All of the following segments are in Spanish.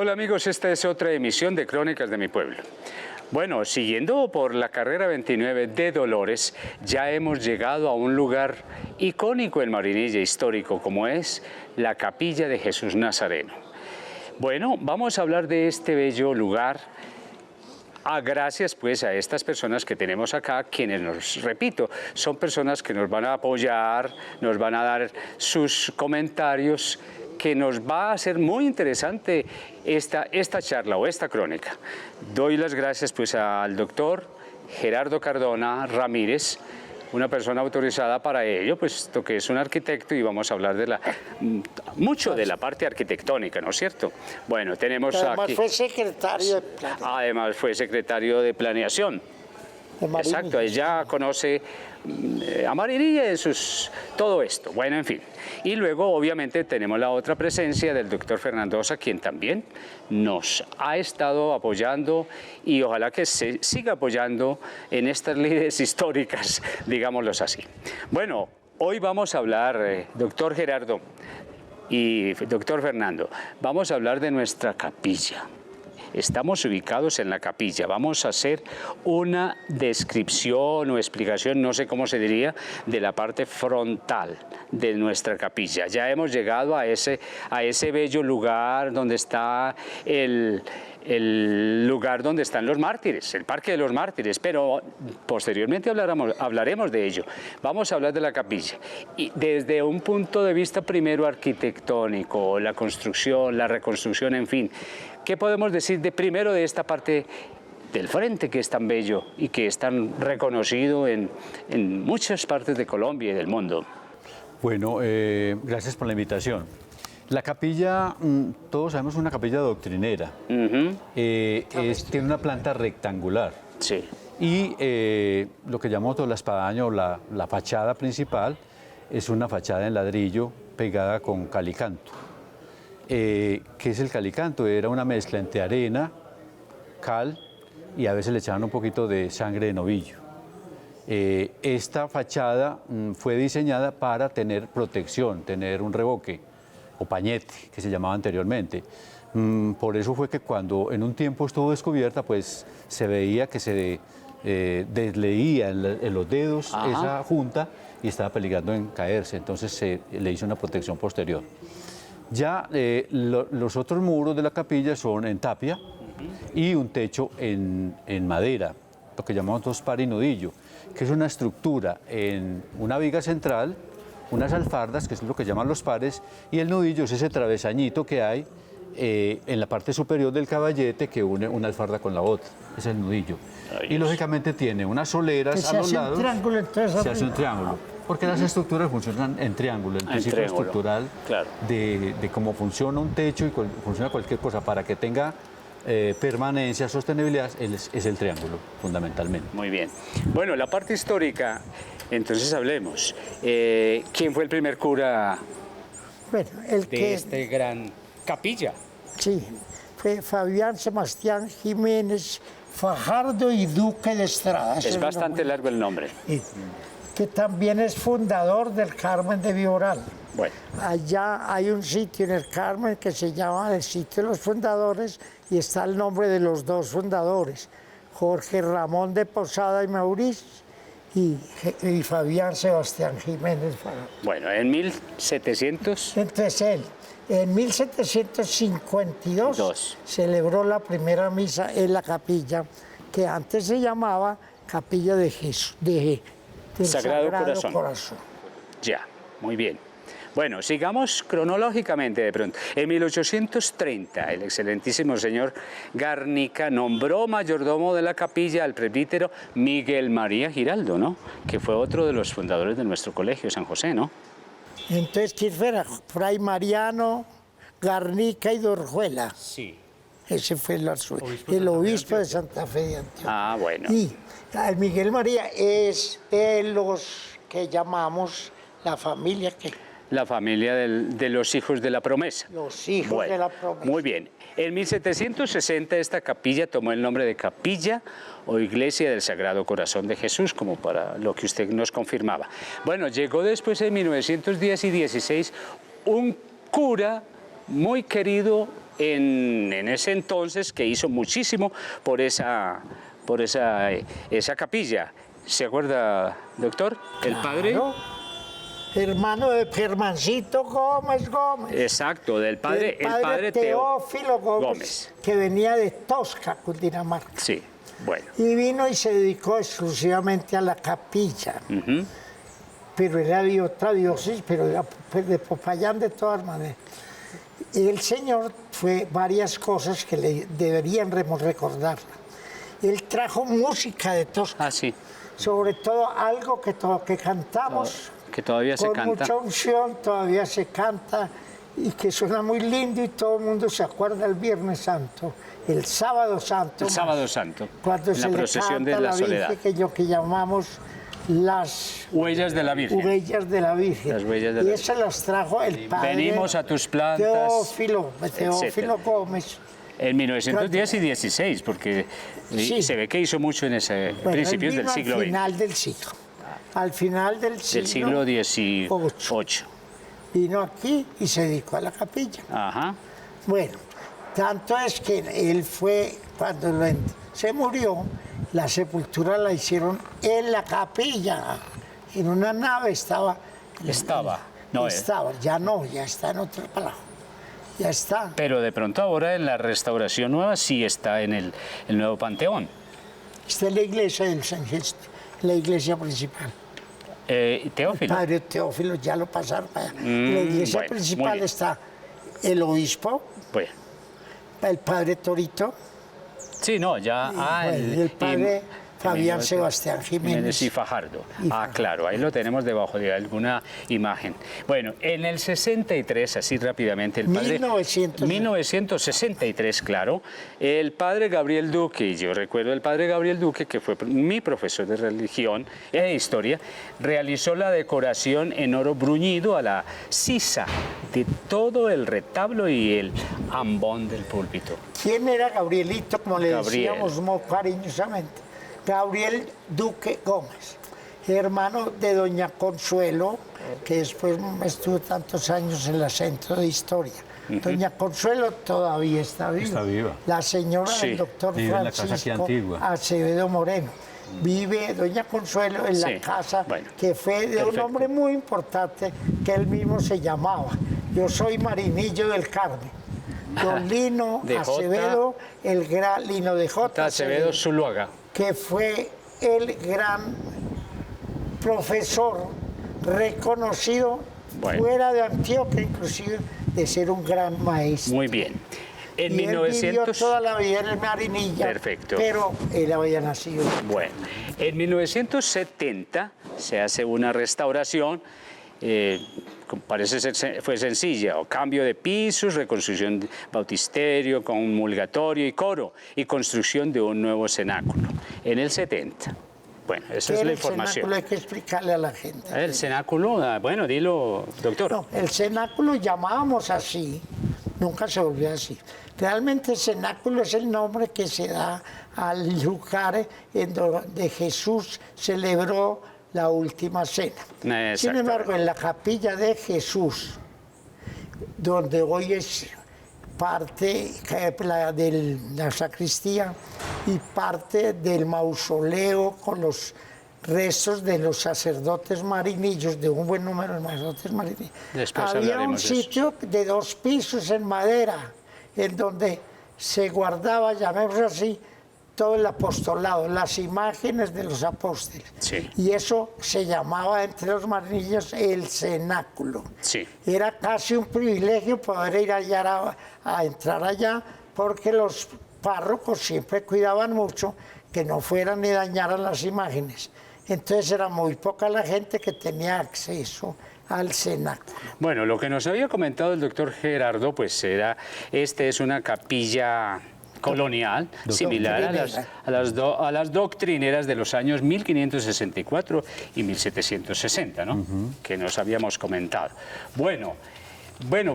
Hola amigos, esta es otra emisión de Crónicas de mi Pueblo. Bueno, siguiendo por la carrera 29 de Dolores, ya hemos llegado a un lugar icónico en Marinilla, histórico, como es la Capilla de Jesús Nazareno. Bueno, vamos a hablar de este bello lugar, gracias pues a estas personas que tenemos acá, quienes nos, repito, son personas que nos van a apoyar, nos van a dar sus comentarios, que nos va a hacer muy interesante esta charla o esta crónica. Doy las gracias pues al doctor Gerardo Cardona Ramírez, una persona autorizada para ello, puesto que es un arquitecto y vamos a hablar de mucho de la parte arquitectónica, ¿no es cierto? Bueno, tenemos además aquí... fue secretario de planeación. Además fue secretario de planeación. Exacto, ella conoce a Marinilla en todo esto. Bueno, en fin. Y luego, obviamente, tenemos la otra presencia del doctor Fernando Osa, quien también nos ha estado apoyando y ojalá que se siga apoyando en estas líderes históricas, digámoslo así. Bueno, hoy vamos a hablar, doctor Gerardo y doctor Fernando, vamos a hablar de nuestra capilla. Estamos ubicados en la capilla. Vamos a hacer una descripción o explicación, no sé cómo se diría, de la parte frontal de nuestra capilla. Ya hemos llegado a ese bello lugar donde está el lugar donde están los mártires, el Parque de los Mártires, pero posteriormente hablaremos de ello. Vamos a hablar de la capilla y desde un punto de vista primero arquitectónico, la construcción, la reconstrucción, en fin. ¿Qué podemos decir primero de esta parte del frente que es tan bello y que es tan reconocido en muchas partes de Colombia y del mundo? Bueno, gracias por la invitación. La capilla, todos sabemos, es una capilla doctrinera. Tiene una planta rectangular. Sí. Y lo que llamamos la espadaña o la fachada principal es una fachada en ladrillo pegada con calicanto. ¿Qué es el calicanto? Era una mezcla entre arena, cal y a veces le echaban un poquito de sangre de novillo. Esta fachada fue diseñada para tener protección, tener un revoque o pañete, que se llamaba anteriormente. Por eso fue que cuando en un tiempo estuvo descubierta, pues se veía que se desleía en los dedos. Ajá. Esa junta y estaba peligrando en caerse, entonces se le hizo una protección posterior. Ya los otros muros de la capilla son en tapia y un techo en madera, lo que llamamos dos par y nudillo, que es una estructura en una viga central, unas alfardas, que es lo que llaman los pares, y el nudillo es ese travesañito que hay en la parte superior del caballete que une una alfarda con la otra, es el nudillo. Y lógicamente tiene unas soleras a los lados. Se hace un triángulo. Porque las estructuras funcionan en triángulo, el principio estructural, claro, de cómo funciona un techo y funciona cualquier cosa para que tenga permanencia, sostenibilidad, es el triángulo, fundamentalmente. Muy bien. Bueno, la parte histórica, entonces hablemos. ¿Quién fue el primer cura de esta gran capilla? Sí, fue Fabián Sebastián Jiménez Fajardo y Duque de Estrada. Es bastante largo el nombre. Sí. Que también es fundador del Carmen de Viboral. Bueno. Allá hay un sitio en el Carmen que se llama el sitio de los fundadores y está el nombre de los dos fundadores, Jorge Ramón de Posada y Mauricio y Fabián Sebastián Jiménez. Bueno, en 1700... Entonces en 1752 celebró la primera misa en la capilla, que antes se llamaba Capilla de Jesús, del Sagrado Corazón. Ya, muy bien. Bueno, sigamos cronológicamente de pronto. En 1830, el excelentísimo señor Garnica nombró mayordomo de la capilla al presbítero Miguel María Giraldo, ¿no? Que fue otro de los fundadores de nuestro colegio, San José, ¿no? Entonces, ¿quién fuera? Fray Mariano Garnica y Dorjuela. Sí. Ese fue el obispo de Santa Fe de Antioquia. Ah, bueno. Y Miguel María es de los que llamamos la familia que... La familia de los hijos de la promesa. Los hijos de la promesa. Muy bien. En 1760 esta capilla tomó el nombre de Capilla o Iglesia del Sagrado Corazón de Jesús, como para lo que usted nos confirmaba. Bueno, llegó después en 1910 y 16 un cura muy querido en ese entonces, que hizo muchísimo por esa capilla. ¿Se acuerda, doctor? El padre. Hermano de Germancito Gómez Gómez. Exacto, del padre, el padre Teófilo Gómez, que venía de Tosca, Cundinamarca. Sí, bueno. Y vino y se dedicó exclusivamente a la capilla. Pero era de otra diócesis, pero era de Popayán de todas maneras. El señor fue varias cosas que le deberían recordarla. Él trajo música de Tosca. Ah, sí. Sobre todo algo que cantamos. Que todavía se canta. Con mucha unción, todavía se canta y que suena muy lindo y todo el mundo se acuerda el Viernes Santo, el Sábado Santo. El Sábado Santo, cuando en se la procesión de la Soledad. Virgen, que llamamos las huellas de la Virgen. Huellas de la Virgen. Las huellas de la y eso las trajo el padre. Venimos a tus plantas. Teófilo Gómez. En 1910 y 16, porque sí, se ve que hizo mucho en ese principios del siglo XX. Al final del siglo. Al final del siglo XVIII. Vino aquí y se dedicó a la capilla. Ajá. Bueno, tanto es que él fue, cuando se murió, la sepultura la hicieron en la capilla. En una nave estaba. Ya no, ya está en otro palacio. Ya está. Pero de pronto ahora en la restauración nueva sí está en el nuevo Panteón. Está en la iglesia del San Gesto, la iglesia principal. Teófilo. El padre Teófilo ya lo pasaron para allá. En la iglesia principal está el obispo, el padre Torito. Sí, no, ya. El padre Fabián Sebastián Jiménez y Fajardo. Claro, ahí lo tenemos debajo de alguna imagen. Bueno, en el 63, así rápidamente, el padre... 1963, claro, el padre Gabriel Duque, yo recuerdo el padre Gabriel Duque, que fue mi profesor de religión y de historia, realizó la decoración en oro bruñido a la sisa de todo el retablo y el ambón del púlpito. ¿Quién era Gabrielito, como le decíamos cariñosamente? Gabriel Duque Gómez, hermano de doña Consuelo, que después estuvo tantos años en el Centro de Historia. Doña Consuelo todavía está viva. Está viva. La señora del doctor Francisco Acevedo Moreno. Vive doña Consuelo en la casa que fue de un hombre muy importante que él mismo se llamaba. Yo soy Marinillo del Carmen. Don Lino Acevedo, el gran Lino de J. Acevedo Zuluaga, que fue el gran profesor reconocido fuera de Antioquia, inclusive de ser un gran maestro. Muy bien. En él vivió toda la vida en el Marinilla, pero él había nacido. Bueno, en 1970 se hace una restauración, parece ser fue sencilla, o cambio de pisos, reconstrucción de bautisterio, comulgatorio y coro, y construcción de un nuevo cenáculo, en el 70. Bueno, esa es la información. El cenáculo hay que explicarle a la gente. El cenáculo, bueno, dilo, doctor. No, el cenáculo llamábamos así, nunca se volvió así. Realmente el cenáculo es el nombre que se da al lugar en donde Jesús celebró la última cena. Sin embargo, en la capilla de Jesús, donde hoy es parte de la sacristía y parte del mausoleo con los restos de los sacerdotes marinillos, de un buen número de sacerdotes marinillos, había un sitio de 2 pisos en madera, en donde se guardaba, llamémoslo así, todo el apostolado, las imágenes de los apóstoles. Sí. Y eso se llamaba entre los marinillos el cenáculo. Sí. Era casi un privilegio poder ir allá a entrar allá, porque los párrocos siempre cuidaban mucho que no fueran ni dañaran las imágenes. Entonces era muy poca la gente que tenía acceso al cenáculo. Bueno, lo que nos había comentado el doctor Gerardo, pues esta es una capilla colonial, similar a las doctrineras de los años 1564 y 1760, ¿no? Que nos habíamos comentado. Bueno,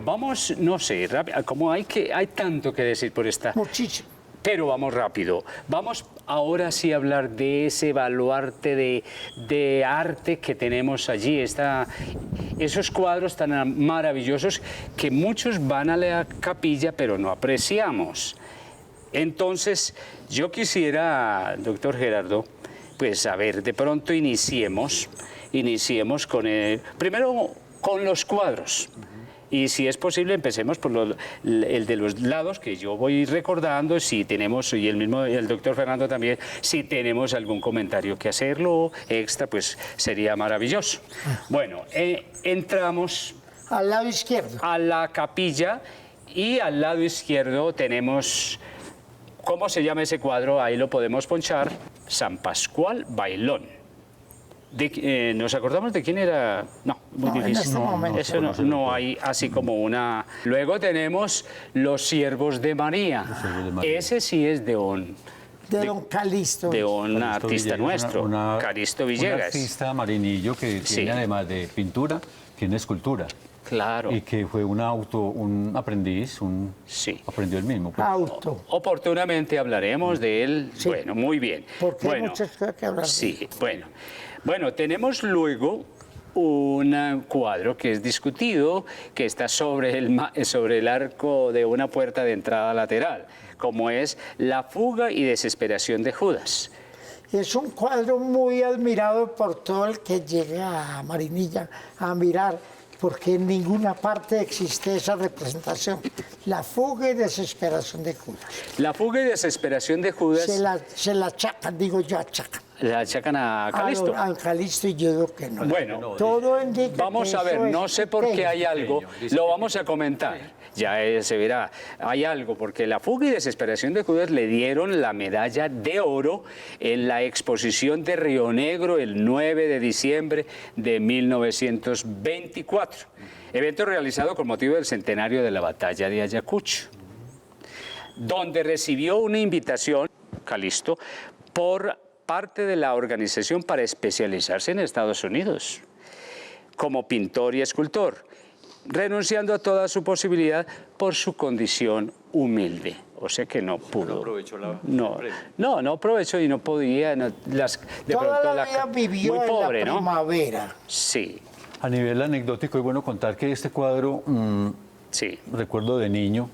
vamos, no sé, como hay tanto que decir por esta... Muchísimo. pero vamos rápido. Vamos ahora sí a hablar de ese baluarte de arte que tenemos allí, esos cuadros tan maravillosos que muchos van a la capilla pero no apreciamos. Entonces, yo quisiera, doctor Gerardo, pues a ver, de pronto iniciemos con primero con los cuadros. Y si es posible, empecemos por el de los lados, que yo voy recordando, si tenemos, y el doctor Fernando también, si tenemos algún comentario que hacerlo extra, pues sería maravilloso. Bueno, entramos Al lado izquierdo. a la capilla y al lado izquierdo tenemos, ¿cómo se llama ese cuadro? Ahí lo podemos ponchar, San Pascual Bailón. ¿Nos acordamos de quién era? No, muy difícil. En este momento. Eso no hay así como una... Luego tenemos Los Siervos de María. Ese sí es de un Calixto. de un Calixto artista Villegas, nuestro, Calixto Villegas. Un artista marinillo que Sí. tiene, además de pintura, tiene escultura. Claro. Y que fue un aprendiz, Sí. aprendió él mismo. pues. Auto. Oportunamente hablaremos de él. Sí. Bueno, muy bien. Porque hay Bueno, muchas cosas que hablar. sí, bueno. Bueno, tenemos luego un cuadro que es discutido, que está sobre el arco de una puerta de entrada lateral, como es La fuga y desesperación de Judas. Es un cuadro muy admirado por todo el que llega a Marinilla a mirar, porque en ninguna parte existe esa representación. La fuga y desesperación de Judas. La fuga y desesperación de Judas Se la achacan, digo yo, achacan. la achacan a Calixto. A Calixto, y yo digo que no. Bueno, todo indica vamos que a ver, eso no es sé por qué hay pequeño. algo, lo vamos a comentar, ya se verá, hay algo, porque La fuga y desesperación de Judas le dieron la medalla de oro en la exposición de Río Negro el 9 de diciembre de 1924, evento realizado con motivo del centenario de la batalla de Ayacucho, donde recibió una invitación, Calixto, por parte de la organización para especializarse en Estados Unidos como pintor y escultor, renunciando a toda su posibilidad por su condición humilde. O sea que no pudo. No aprovechó la No aprovechó y no podía. De Toda pronto la vida vivió muy en pobre, la ¿no? primavera. Sí, A nivel anecdótico es bueno contar que este cuadro, sí. recuerdo de niño,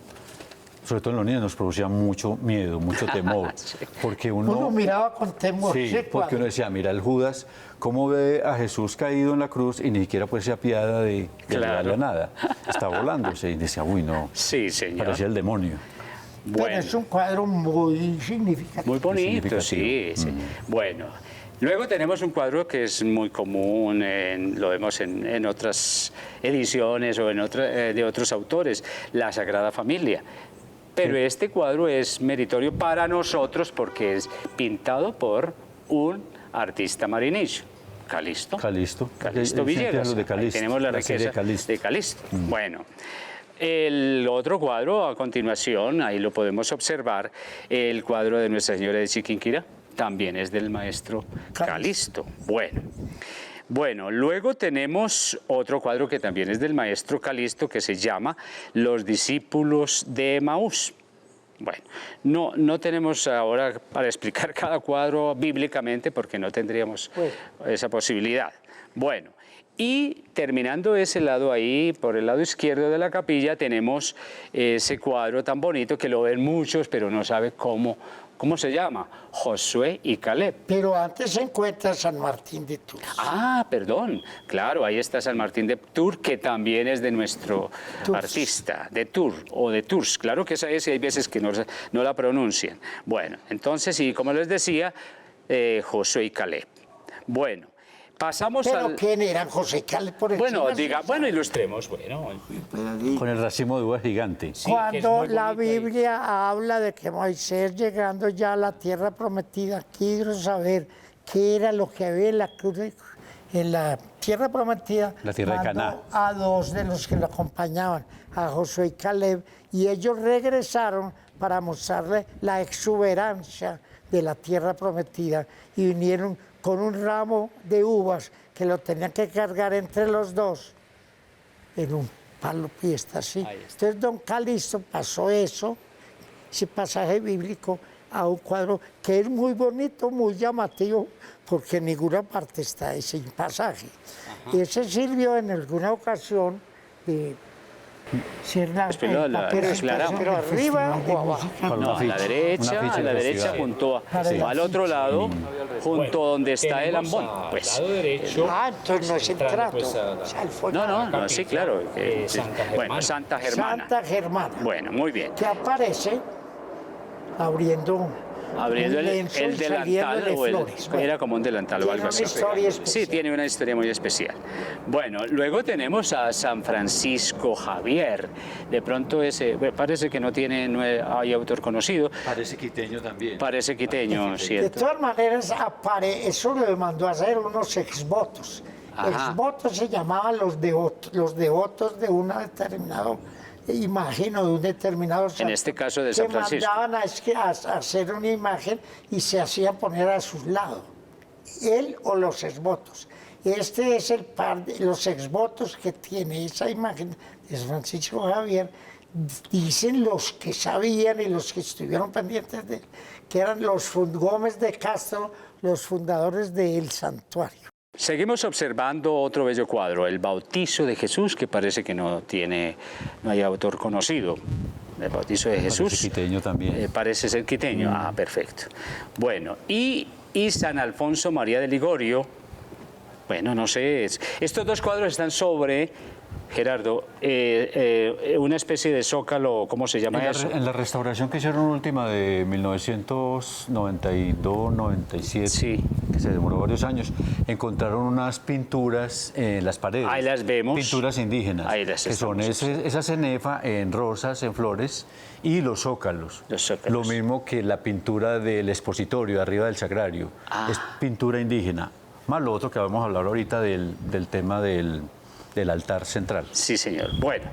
sobre todo en los niños, nos producía mucho miedo, mucho temor. Sí. Porque Uno miraba con temor. Sí, ese porque cuadro. uno decía, mira el Judas, cómo ve a Jesús caído en la cruz y ni siquiera pues se apiada de Claro. ayudarle a nada. Está volándose y decía, uy, no, Sí, señor. parecía el demonio. Pero Bueno. es un cuadro muy significativo. Muy bonito, significativo. sí. Bueno, luego tenemos un cuadro que es muy común, lo vemos en otras ediciones o de otros autores, La Sagrada Familia. Pero este cuadro es meritorio para nosotros porque es pintado por un artista marinillo, Calixto. Calixto. Calixto Villegas. Los de Ahí Calixto, tenemos la serie riqueza de Calixto. Calixto. Bueno, el otro cuadro a continuación, ahí lo podemos observar, el cuadro de Nuestra Señora de Chiquinquirá, también es del maestro Calixto. Bueno, luego tenemos otro cuadro que también es del maestro Calixto que se llama Los discípulos de Emaús. Bueno, no tenemos ahora para explicar cada cuadro bíblicamente porque no tendríamos esa posibilidad. Bueno, y terminando ese lado ahí, por el lado izquierdo de la capilla, tenemos ese cuadro tan bonito que lo ven muchos, pero no sabe cómo se llama, Josué y Caleb. Pero antes se encuentra San Martín de Tours. Ah, perdón, claro, ahí está San Martín de Tours, que también es de nuestro artista, de Tours o de Tours. Claro que esa es, y hay veces que no la pronuncian. Bueno, entonces, y como les decía, Josué y Caleb. Bueno, pasamos ¿Pero quién eran José y Caleb por Bueno, encima? ilustremos, bueno. Con el racimo de uvas gigante. Sí, que es Cuando muy la bonito ahí. Biblia habla de que Moisés llegando ya a la tierra prometida, quiero saber qué era lo que había en la cruz en la tierra prometida. La tierra de mandó Canaán. a dos de los que lo acompañaban, a Josué y Caleb, y ellos regresaron para mostrarle la exuberancia de la tierra prometida y vinieron con un ramo de uvas que lo tenían que cargar entre los dos en un palo piesta así. Entonces don Calixto pasó eso ese pasaje bíblico a un cuadro que es muy bonito, muy llamativo, porque en ninguna parte está ese pasaje. Y ese sirvió en alguna ocasión de ser pero arriba o abajo. No, a la derecha, junto al otro lado, junto donde está el ambón. Pues. Entonces no es el trato. No, sí, claro. Bueno, Santa Germana. Santa Germana. Bueno, muy bien. Que aparece abriendo el delantal o era como un delantal o algo así. Sí, tiene una historia muy especial. Bueno, luego tenemos a San Francisco Javier. De pronto ese, parece que no hay autor conocido. Parece quiteño también. Parece quiteño, ¿cierto? De todas maneras, eso lo mandó a hacer unos exvotos. Exvotos se llamaban los devotos de una determinada imagino de un determinado santo, en este caso de San Francisco, que mandaban a hacer una imagen y se hacían poner a sus lados, él o los exvotos. Este es el par de los exvotos que tiene esa imagen de San Francisco Javier, dicen los que sabían y los que estuvieron pendientes de él, que eran los Gómez de Castro, los fundadores del santuario. Seguimos observando otro bello cuadro, el bautizo de Jesús, que parece que no hay autor conocido. El bautizo de Jesús. Parece quiteño también. Parece ser quiteño, perfecto. Bueno, y San Alfonso María de Ligorio, bueno, no sé, estos dos cuadros están sobre, Gerardo, una especie de zócalo, ¿cómo se llama eso? En la restauración que hicieron última de 1992-97, sí, que se demoró varios años, encontraron unas pinturas en las paredes. Ahí las vemos. Pinturas indígenas, Ahí las que son esa cenefa en rosas, en flores, y los zócalos. Lo mismo que la pintura del expositorio, arriba del sagrario. Es pintura indígena. Más lo otro que vamos a hablar ahorita del tema del altar central. Sí, señor. Bueno,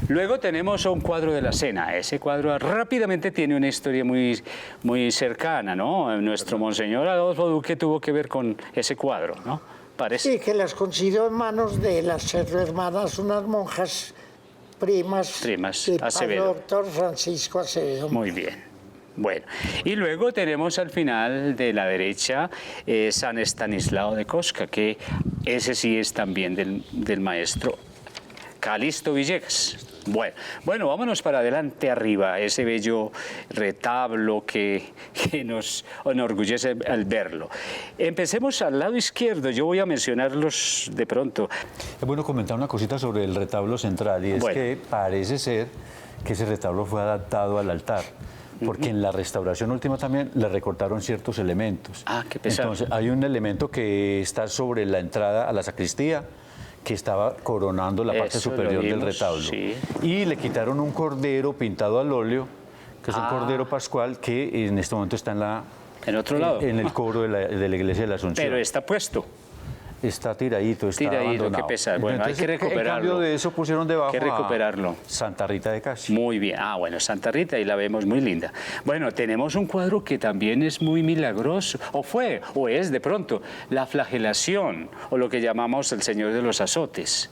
luego tenemos un cuadro de la Cena. Ese cuadro rápidamente tiene una historia muy, muy cercana, ¿no? Nuestro Monseñor Adolfo Duque tuvo que ver con ese cuadro, ¿no? Parece. Sí, que las consiguió en manos de las hermanas, unas monjas primas del padre doctor Francisco Acevedo. Muy bien. Bueno, y luego tenemos al final de la derecha San Estanislao de Kostka, que ese sí es también del maestro Calixto Villegas. Bueno, vámonos para adelante arriba, ese bello retablo que nos enorgullece al verlo. Empecemos al lado izquierdo, yo voy a mencionarlos de pronto. Es bueno comentar una cosita sobre el retablo central, y es que parece ser que ese retablo fue adaptado al altar, porque en la restauración última también le recortaron ciertos elementos. Qué pesado. Entonces hay un elemento que está sobre la entrada a la sacristía, que estaba coronando la parte superior del retablo. Sí. Y le quitaron un cordero pintado al óleo, que es un cordero pascual, que en este momento está en otro lado. En el coro de la iglesia de la Asunción. Pero está puesto. Está tiradito, está abandonado. Qué pesado. Bueno, entonces, hay que recuperarlo. En cambio de eso pusieron debajo recuperarlo. Santa Rita de Casi. Muy bien. Bueno, Santa Rita, ahí la vemos muy linda. Bueno, tenemos un cuadro que también es muy milagroso, o es de pronto, la flagelación, o lo que llamamos el Señor de los Azotes.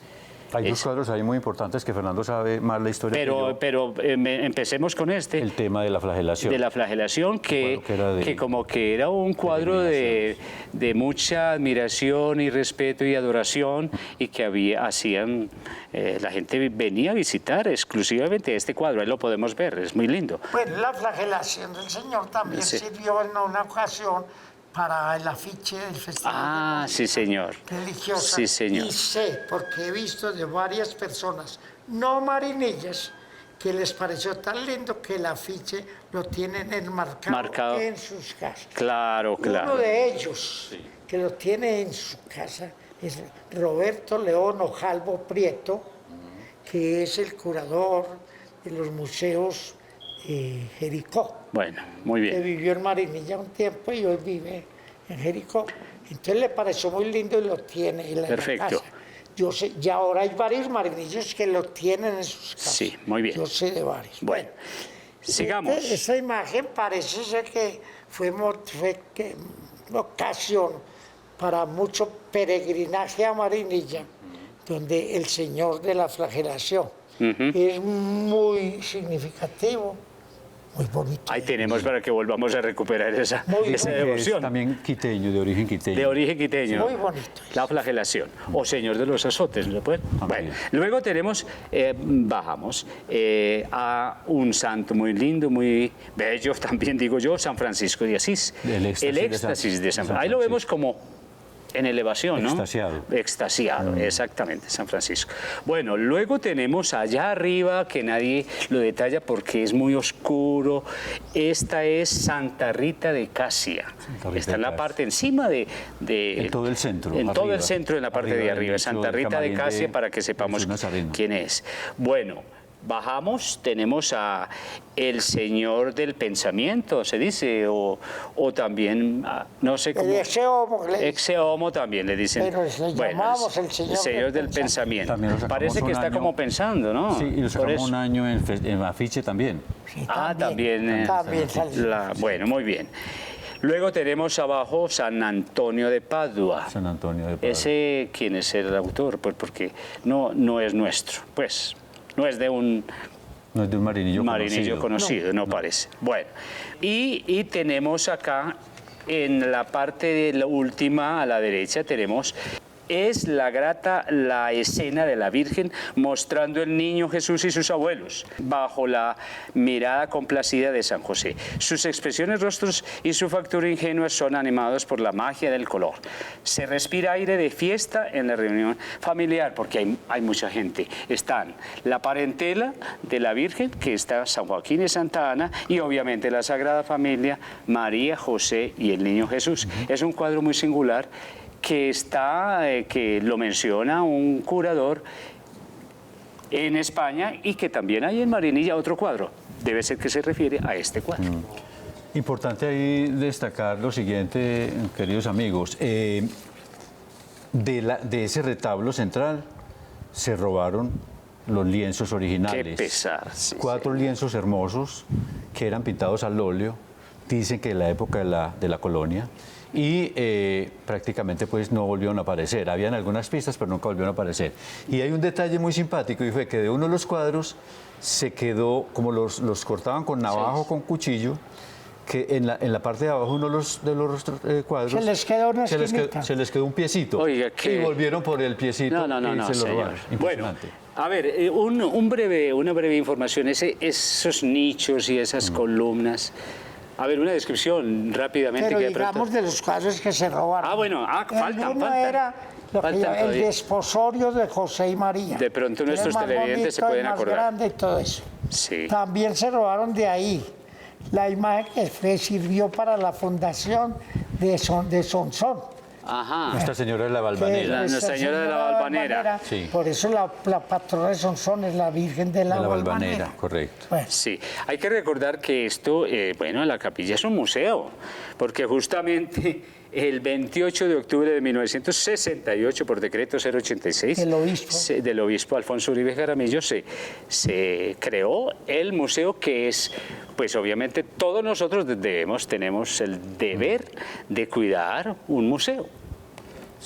Hay dos cuadros ahí muy importantes que Fernando sabe más la historia que yo. Pero empecemos con este. El tema de la flagelación. De la flagelación, que como que era un cuadro de mucha admiración y respeto y adoración, y que la gente venía a visitar exclusivamente este cuadro. Ahí lo podemos ver, es muy lindo. Bueno, la flagelación del Señor también sirvió en una ocasión para el afiche del festival sí, señor. Religiosa. Sí, señor. Y sé, porque he visto de varias personas, no marinillas, que les pareció tan lindo que el afiche lo tienen enmarcado en sus casas. Claro. Uno de ellos, que lo tiene en su casa, es Roberto León Ojalvo Prieto, que es el curador de los museos Jericó. Bueno, muy bien. Que vivió en Marinilla un tiempo y hoy vive en Jericó. Entonces le pareció muy lindo y lo tiene en la casa. Yo sé, y ahora hay varios marinillos que lo tienen en sus casas. Sí, muy bien. Yo sé de varios. Bueno, sigamos. Esa imagen parece ser que fue ocasión para mucho peregrinaje a Marinilla, donde el Señor de la Flagelación es muy significativo. muy bonito. Ahí tenemos para que volvamos a recuperar esa Es devoción. también quiteño, de origen quiteño. De origen quiteño. Muy bonito. La flagelación. O Señor de los Azotes. ¿No puede? Bueno, luego tenemos, bajamos a un santo muy lindo, muy bello, también digo yo, San Francisco de Asís. El éxtasis de San Francisco. Ahí lo vemos como en elevación, ¿no? Extasiado. Extasiado, exactamente, San Francisco. Bueno, luego tenemos allá arriba, que nadie lo detalla porque es muy oscuro, esta es Santa Rita de Casia. Rita Está en de la Casia. parte encima de... En todo el centro. En todo arriba. el centro, en la parte de arriba. del Santa Rita de camarín Casia, para que sepamos Jesús Nazareno. quién es. Bueno, bajamos, tenemos a el Señor del Pensamiento, se dice, o también, no sé cómo... El Exeomo, Exeomo también le dicen. Pero le llamamos el Señor del del Pensamiento. También lo sacamos Parece que un está año. como pensando, ¿no? Sí, y lo Por sacamos eso. un año en afiche también. Sí, También. También salió. Bueno, muy bien. Luego tenemos abajo San Antonio de Padua. San Antonio de Padua. ¿Ese quién es el autor? Pues porque no es nuestro, pues no es de un No es de un marinillo, conocido, no parece. Bueno, y tenemos acá en la parte de la última a la derecha tenemos es la escena de la Virgen mostrando el niño Jesús y sus abuelos bajo la mirada complacida de San José. Sus expresiones, rostros y su factura ingenua son animados por la magia del color. Se respira aire de fiesta en la reunión familiar porque hay mucha gente. Están la parentela de la Virgen, que está San Joaquín y Santa Ana, y obviamente la Sagrada Familia, María, José y el niño Jesús. Es un cuadro muy singular que lo menciona un curador en España y que también hay en Marinilla otro cuadro. Debe ser que se refiere a este cuadro. Importante ahí destacar lo siguiente, queridos amigos. De ese retablo central se robaron los lienzos originales. Qué pesar. Sí, 4 lienzos hermosos que eran pintados al óleo, dicen que en la época de la colonia, y prácticamente pues no volvieron a aparecer. Habían algunas pistas, pero nunca volvieron a aparecer. Y hay un detalle muy simpático, y fue que de uno de los cuadros se quedó, como los cortaban con navaja o con cuchillo, que en la parte de abajo uno de los cuadros Se les quedó una esquinita. se les quedó un piecito. Oiga, y volvieron por el piecito No, y se lo señor. robaron. Bueno, Impresionante. a ver, una breve información. Esos nichos y esas columnas. A ver, una descripción rápidamente. Pero que de pronto- digamos de los cuadros que se robaron. Ah, bueno, El uno faltan. era lo que Faltan llama el todavía. desposorio de José y María. De pronto Era nuestros más televidentes se bonito, pueden más acordar. grande y todo eso. Sí. También se robaron de ahí la imagen que sirvió para la fundación de Sonsón. Ajá. Nuestra Señora de la que Valvanera. Nuestra Señora de la Valvanera. Sí. Por eso la patrona de Sonsón es la Virgen de la De la Valvanera. Valvanera, correcto. Bueno, Sí, hay que recordar que esto, la capilla es un museo, porque justamente el 28 de octubre de 1968, por decreto 086 del obispo Alfonso Uribe Jaramillo, se creó el museo que es, pues obviamente todos nosotros tenemos el deber de cuidar un museo,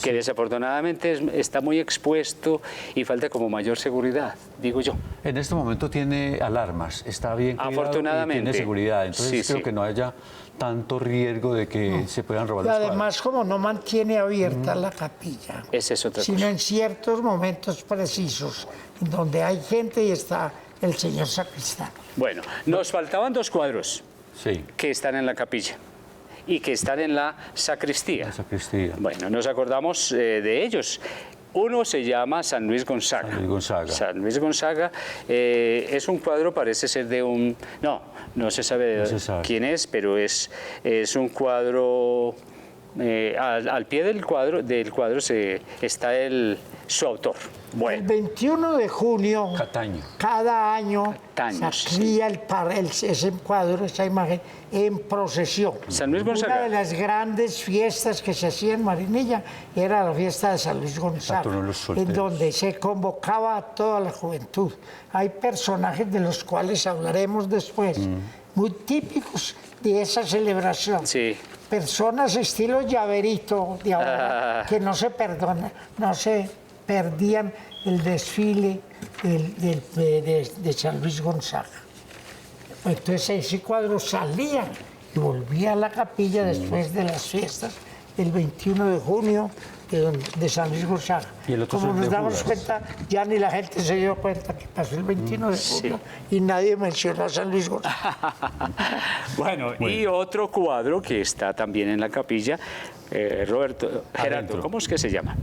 que desafortunadamente está muy expuesto y falta como mayor seguridad, digo yo. En este momento tiene alarmas, está bien cuidado Afortunadamente. y tiene seguridad. Entonces Sí, creo sí. que no haya tanto riesgo de que se puedan robar y los además como no mantiene abierta la capilla, Esa es otra sino cosa. en ciertos momentos precisos, en donde hay gente y está el señor sacristán. Bueno, nos faltaban 2 cuadros cuadros. Sí, que están en la capilla y que están en la sacristía. la sacristía. Bueno, nos acordamos de ellos. Uno se llama San Luis Gonzaga. San Luis Gonzaga. San Luis Gonzaga es un cuadro, parece ser de un... No se sabe No se sabe. quién es, pero es un cuadro... al pie del cuadro está su autor. El Bueno, 21 de junio, Cataño. cada año, Cataño, se cría ese cuadro, esa imagen, en procesión. San Luis Una Gonzaga. de las grandes fiestas que se hacía en Marinilla era la fiesta de San Luis Gonzaga, Patrono de los solteros. en donde se convocaba a toda la juventud. Hay personajes de los cuales hablaremos después, muy típicos de esa celebración. Sí. Personas estilo Llaverito de ahora, que no se perdían el desfile de San Luis Gonzaga. Entonces ese cuadro salía y volvía a la capilla después de las fiestas del 21 de junio de San Luis Gonzaga. ¿Y el otro Como es nos de damos Judas? cuenta, ya ni la gente se dio cuenta que pasó el 21 de junio y nadie mencionó a San Luis Gonzaga. Bueno, y otro cuadro que está también en la capilla, Gerardo, Adentro. ¿cómo es que se llama?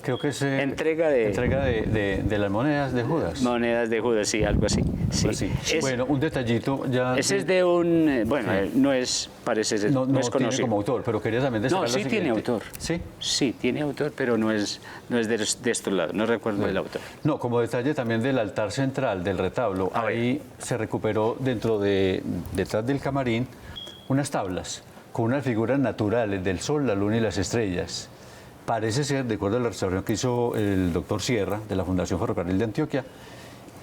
Creo que es Entrega de las monedas de Judas. Monedas de Judas, sí, algo así. Sí. Algo así. Es- Bueno, un detallito ya. ese es de un, bueno, no es, parece ser, no, no es tiene conocido. como autor, pero quería también destacar No, lo sí tiene siguiente. autor. Sí. Sí, tiene autor, pero no es de estos lados, no recuerdo el autor. No, como detalle también del altar central del retablo, A ver. ahí se recuperó detrás del camarín, unas tablas con unas figuras naturales del sol, la luna y las estrellas. Parece ser, de acuerdo a la restauración que hizo el doctor Sierra, de la Fundación Ferrocarril de Antioquia,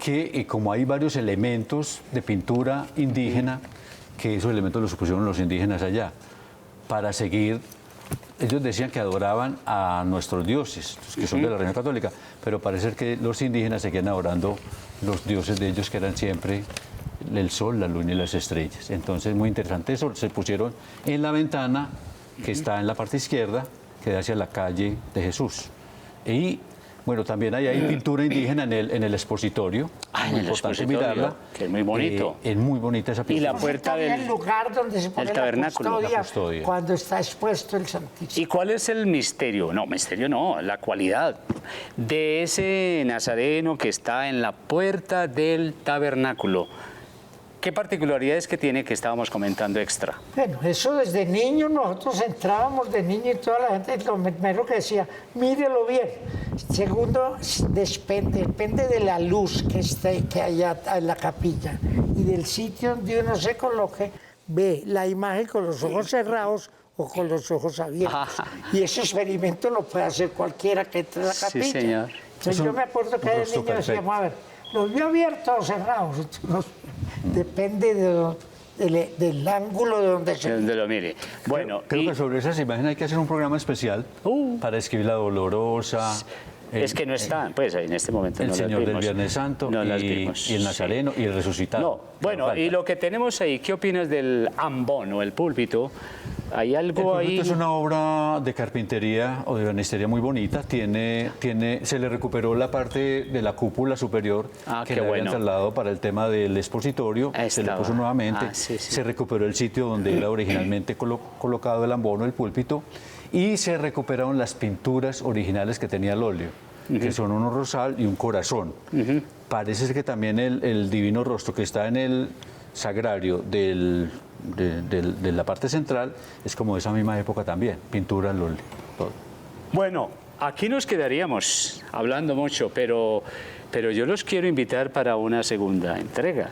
que como hay varios elementos de pintura indígena, que esos elementos los pusieron los indígenas allá, para seguir. Ellos decían que adoraban a nuestros dioses, los que son de la religión católica, pero parece que los indígenas seguían adorando los dioses de ellos, que eran siempre el sol, la luna y las estrellas. Entonces, muy interesante eso. Se pusieron en la ventana que está en la parte izquierda, que da hacia la calle de Jesús. Y, bueno, también hay pintura indígena en el expositorio. Ah, en muy el importante expositorio, mirarla. que es muy bonito. Es muy bonita esa Y pintura. la puerta También del... el lugar donde se pone el tabernáculo, la la custodia. cuando está expuesto el Santísimo. ¿Y cuál es el misterio? No, misterio no, la cualidad de ese nazareno que está en la puerta del tabernáculo. ¿Qué particularidades que tiene que estábamos comentando extra? Bueno, eso desde niño nosotros entrábamos de niño y toda la gente lo primero que decía, mírelo bien. Segundo, depende de la luz que haya en la capilla y del sitio donde uno se coloque, ve la imagen con los ojos cerrados o con los ojos abiertos. Y ese experimento lo puede hacer cualquiera que entre a la Sí, capilla. señor. Entonces Es yo un- me acuerdo que un de rostro niño decíamos, perfecto. a ver, ¿los vio abiertos o cerrados? Entonces, depende del ángulo de donde se... Donde lo mire. Bueno, Creo y que sobre esas imágenes hay que hacer un programa especial para escribir la Dolorosa. es que no están, pues en este momento El no las Señor del vimos. Viernes Santo No las y vimos, el sí. Nazareno y el Resucitado. No, bueno, Falta. y lo que tenemos ahí, ¿qué opinas del ambón o el púlpito? ¿Hay El algo ahí? púlpito es una obra de carpintería o de ebanistería muy bonita. Se le recuperó la parte de la cúpula superior Ah, que qué le habían bueno. trasladado para el tema del expositorio. Ahí Se le estaba. puso nuevamente. Ah, sí, sí. Se recuperó el sitio donde era originalmente colocado el ambón o el púlpito. Y se recuperaron las pinturas originales que tenía el óleo, que son un rosal y un corazón. Parece ser que también el divino rostro que está en el sagrario de la parte central es como de esa misma época también, pintura al óleo, todo. Bueno, aquí nos quedaríamos hablando mucho, pero yo los quiero invitar para una segunda entrega.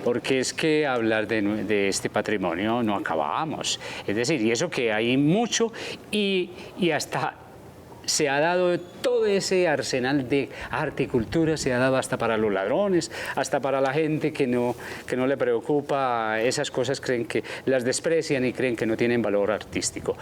Porque es que hablar de este patrimonio no acabamos. Es decir, y eso que hay mucho y hasta se ha dado todo ese arsenal de arte y cultura, se ha dado hasta para los ladrones, hasta para la gente que no le preocupa esas cosas, creen que las desprecian y creen que no tienen valor artístico.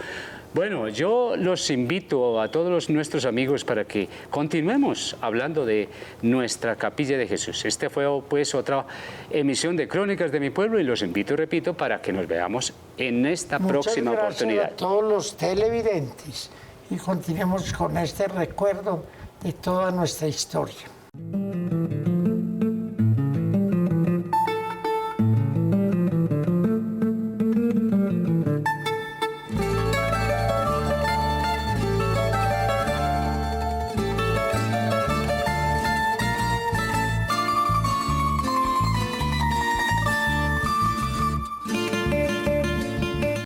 Bueno, yo los invito a todos nuestros amigos para que continuemos hablando de nuestra Capilla de Jesús. Este fue pues otra emisión de Crónicas de mi Pueblo y los invito, repito, para que nos veamos en esta próxima Muchas oportunidad. gracias a todos los televidentes y continuemos con este recuerdo de toda nuestra historia.